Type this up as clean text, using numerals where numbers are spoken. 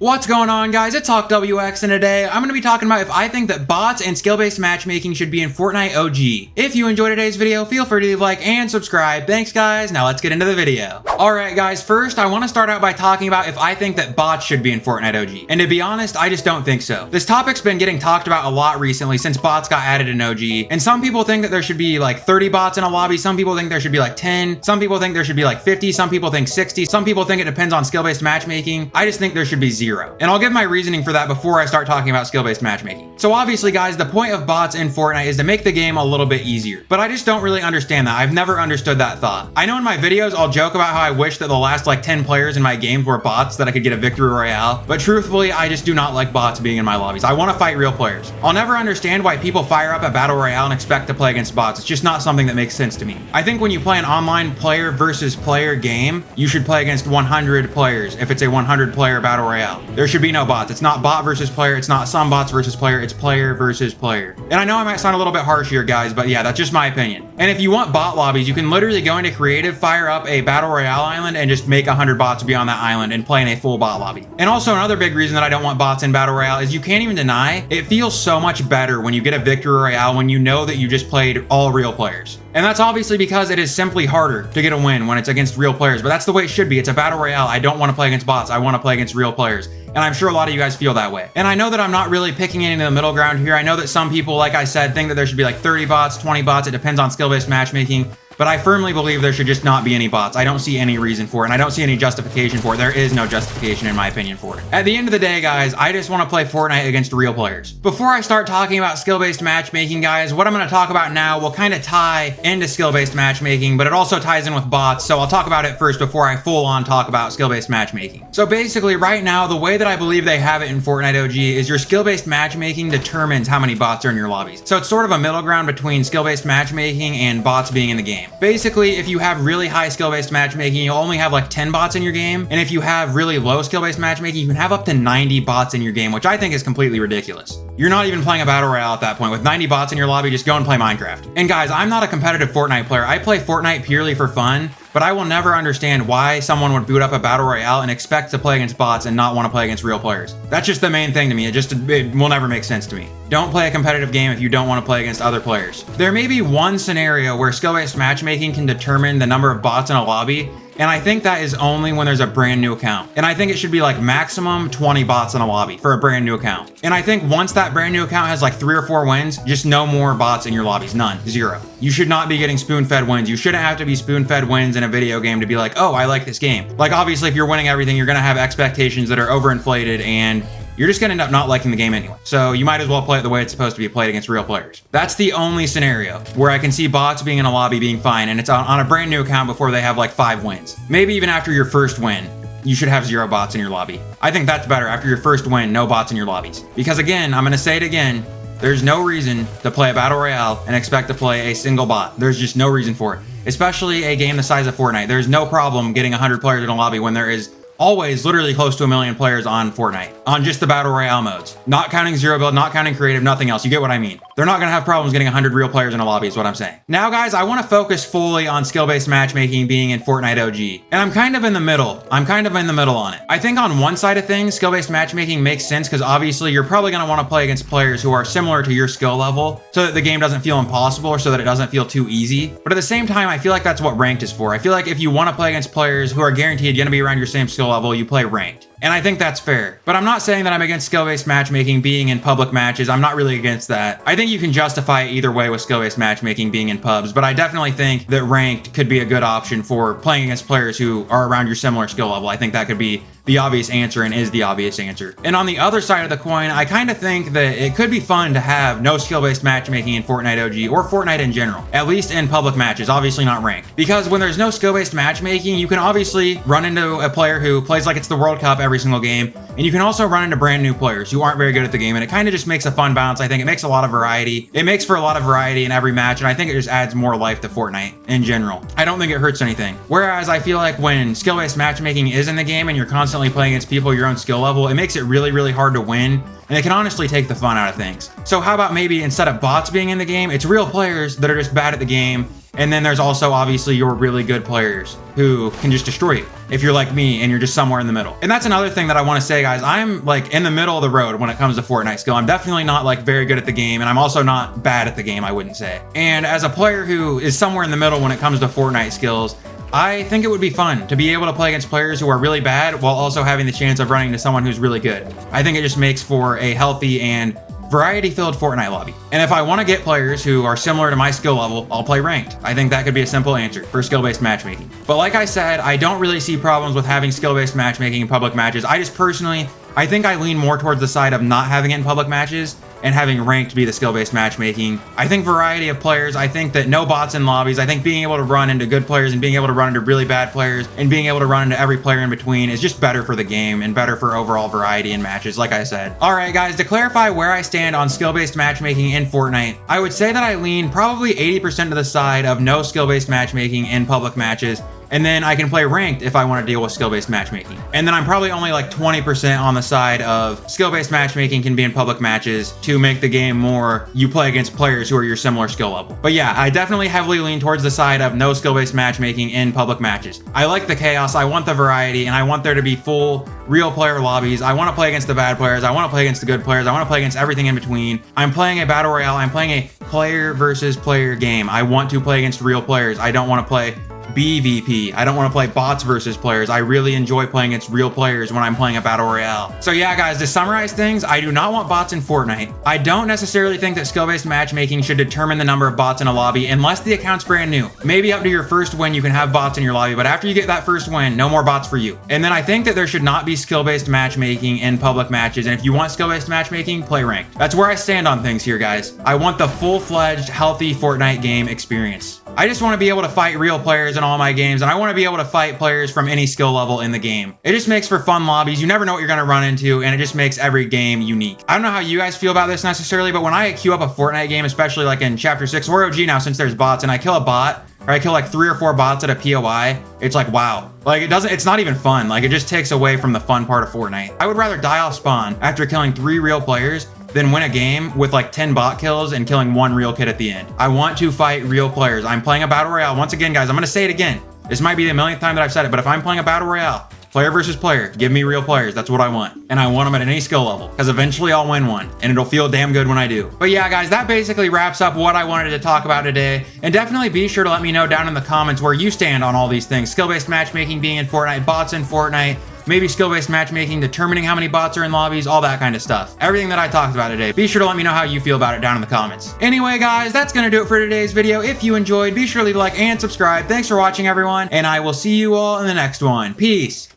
What's going on, guys? It's HawkWX, and today I'm going to be talking about if I think that bots and skill-based matchmaking should be in Fortnite OG. If you enjoyed today's video, feel free to leave a like and subscribe. Thanks, guys. Now let's get into the video. Alright, guys, first I want to start out by talking about if I think that bots should be in Fortnite OG. And to be honest, I just don't think so. This topic's been getting talked about a lot recently since bots got added in OG, and some people think that there should be like 30 bots in a lobby, some people think there should be like 10, some people think there should be like 50, some people think 60, some people think it depends on skill-based matchmaking. I just think there should be 0. And I'll give my reasoning for that before I start talking about skill-based matchmaking. So obviously, guys, the point of bots in Fortnite is to make the game a little bit easier. But I just don't really understand that. I've never understood that thought. I know in my videos, I'll joke about how I wish that the last like 10 players in my games were bots that I could get a victory royale. But truthfully, I just do not like bots being in my lobbies. I want to fight real players. I'll never understand why people fire up a battle royale and expect to play against bots. It's just not something that makes sense to me. I think when you play an online player versus player game, you should play against 100 players if it's a 100 player battle royale. There should be no bots. It's not bot versus player. It's not some bots versus player. It's player versus player. And I know I might sound a little bit harsh here, guys, but yeah, that's just my opinion. And if you want bot lobbies, you can literally go into creative, fire up a battle royale island, and just make 100 bots be on that island and play in a full bot lobby. And also another big reason that I don't want bots in battle royale is you can't even deny it feels so much better when you get a victory royale when you know that you just played all real players. And that's obviously because it is simply harder to get a win when it's against real players, but that's the way it should be. It's a battle royale. I don't want to play against bots. I want to play against real players. And I'm sure a lot of you guys feel that way. And I know that I'm not really picking any of the middle ground here. I know that some people, like I said, think that there should be like 30 bots, 20 bots. It depends on skill-based matchmaking. But I firmly believe there should just not be any bots. I don't see any reason for it, and I don't see any justification for it. There is no justification, in my opinion, for it. At the end of the day, guys, I just want to play Fortnite against real players. Before I start talking about skill-based matchmaking, guys, what I'm going to talk about now will kind of tie into skill-based matchmaking, but it also ties in with bots, so I'll talk about it first before I full-on talk about skill-based matchmaking. So basically, right now, the way that I believe they have it in Fortnite OG is your skill-based matchmaking determines how many bots are in your lobbies. So it's sort of a middle ground between skill-based matchmaking and bots being in the game. Basically, if you have really high skill-based matchmaking, you'll only have like 10 bots in your game. And if you have really low skill-based matchmaking, you can have up to 90 bots in your game, which I think is completely ridiculous. You're not even playing a battle royale at that point. With 90 bots in your lobby, just go and play Minecraft. And guys, I'm not a competitive Fortnite player. I play Fortnite purely for fun, but I will never understand why someone would boot up a battle royale and expect to play against bots and not want to play against real players. That's just the main thing to me. It will never make sense to me. Don't play a competitive game if you don't want to play against other players. There may be one scenario where skill-based matchmaking can determine the number of bots in a lobby, and I think that is only when there's a brand new account. And I think it should be like maximum 20 bots in a lobby for a brand new account. And I think once that brand new account has like 3 or 4 wins, just no more bots in your lobbies. None. 0. You should not be getting spoon-fed wins. You shouldn't have to be spoon-fed wins in a video game to be like, oh, I like this game. Like, obviously, if you're winning everything, you're gonna have expectations that are overinflated, and you're just gonna end up not liking the game anyway. So you might as well play it the way it's supposed to be played against real players. That's the only scenario where I can see bots being in a lobby being fine, and it's on a brand new account before they have like 5 wins. Maybe even after your first win, you should have 0 bots in your lobby. I think that's better. After your first win, no bots in your lobbies. Because again, I'm gonna say it again, there's no reason to play a battle royale and expect to play a single bot. There's just no reason for it. Especially a game the size of Fortnite. There's no problem getting 100 players in a lobby when there is always literally close to 1 million players on Fortnite, on just the battle royale modes. Not counting zero build, not counting creative, nothing else. You get what I mean. They're not gonna have problems getting 100 real players in a lobby is what I'm saying. Now, guys, I wanna focus fully on skill-based matchmaking being in Fortnite OG. And I'm kind of in the middle. On it. I think on one side of things, skill-based matchmaking makes sense because obviously you're probably gonna wanna play against players who are similar to your skill level so that the game doesn't feel impossible or so that it doesn't feel too easy. But at the same time, I feel like that's what ranked is for. I feel like if you wanna play against players who are guaranteed gonna be around your same skill level, you play ranked. And I think that's fair. But I'm not saying that I'm against skill-based matchmaking being in public matches. I'm not really against that. I think you can justify it either way with skill-based matchmaking being in pubs, but I definitely think that ranked could be a good option for playing against players who are around your similar skill level. I think that could be the obvious answer and is the obvious answer. And on the other side of the coin, I kind of think that it could be fun to have no skill-based matchmaking in Fortnite OG or Fortnite in general, at least in public matches, obviously not ranked. Because when there's no skill-based matchmaking, you can obviously run into a player who plays like it's the World Cup every single game, and you can also run into brand new players who aren't very good at the game, and it kind of just makes a fun balance. I think it makes a lot of variety. It makes for a lot of variety in every match, and I think it just adds more life to Fortnite in general. I don't think it hurts anything. Whereas I feel like when skill-based matchmaking is in the game and you're constantly playing against people your own skill level, it makes it really, really hard to win, and it can honestly take the fun out of things. So how about maybe instead of bots being in the game, it's real players that are just bad at the game, And then there's also obviously your really good players who can just destroy you if you're like me and you're just somewhere in the middle. And that's another thing that I want to say, guys. I'm like in the middle of the road when it comes to Fortnite skill. I'm definitely not like very good at the game, and I'm also not bad at the game, I wouldn't say. And as a player who is somewhere in the middle when it comes to Fortnite skills, I think it would be fun to be able to play against players who are really bad while also having the chance of running to someone who's really good. I think it just makes for a healthy and variety-filled Fortnite lobby. And if I want to get players who are similar to my skill level, I'll play ranked. I think that could be a simple answer for skill-based matchmaking. But like I said, I don't really see problems with having skill-based matchmaking in public matches. I just personally, I think I lean more towards the side of not having it in public matches and having ranked be the skill-based matchmaking. I think variety of players, I think that no bots in lobbies, I think being able to run into good players and being able to run into really bad players and being able to run into every player in between is just better for the game and better for overall variety in matches, like I said. All right, guys, to clarify where I stand on skill-based matchmaking in Fortnite, I would say that I lean probably 80% to the side of no skill-based matchmaking in public matches, and then I can play ranked if I want to deal with skill-based matchmaking. And then I'm probably only like 20% on the side of skill-based matchmaking can be in public matches to make the game more you play against players who are your similar skill level. But yeah, I definitely heavily lean towards the side of no skill-based matchmaking in public matches. I like the chaos, I want the variety, and I want there to be full real player lobbies. I want to play against the bad players, I want to play against the good players, I want to play against everything in between. I'm playing a battle royale, I'm playing a player versus player game. I want to play against real players. I don't want to play BVP. I don't want to play bots versus players. I really enjoy playing against real players when I'm playing a battle royale. So yeah, guys, to summarize things, I do not want bots in Fortnite. I don't necessarily think that skill-based matchmaking should determine the number of bots in a lobby unless the account's brand new. Maybe up to your first win, you can have bots in your lobby, but after you get that first win, no more bots for you. And then I think that there should not be skill-based matchmaking in public matches. And if you want skill-based matchmaking, play ranked. That's where I stand on things here, guys. I want the full-fledged, healthy Fortnite game experience. I just want to be able to fight real players in all my games, and I want to be able to fight players from any skill level in the game. It just makes for fun lobbies. You never know what you're going to run into, and it just makes every game unique. I don't know how you guys feel about this necessarily, but when I queue up a Fortnite game, especially like in Chapter 6 or OG now since there's bots, and I kill a bot, or I kill like 3 or 4 bots at a POI, it's like, wow. Like it's not even fun. Like it just takes away from the fun part of Fortnite. I would rather die off spawn after killing 3 real players than win a game with like 10 bot kills and killing 1 real kid at the end. I want to fight real players. I'm playing a battle royale. Once again, guys, I'm gonna say it again. This might be the millionth time that I've said it, but if I'm playing a battle royale, player versus player, give me real players. That's what I want. And I want them at any skill level, because eventually I'll win one, and it'll feel damn good when I do. But yeah, guys, that basically wraps up what I wanted to talk about today. And definitely be sure to let me know down in the comments where you stand on all these things. Skill-based matchmaking being in Fortnite, bots in Fortnite, maybe skill-based matchmaking, determining how many bots are in lobbies, all that kind of stuff. Everything that I talked about today. Be sure to let me know how you feel about it down in the comments. Anyway, guys, that's gonna do it for today's video. If you enjoyed, be sure to leave a like and subscribe. Thanks for watching, everyone, and I will see you all in the next one. Peace.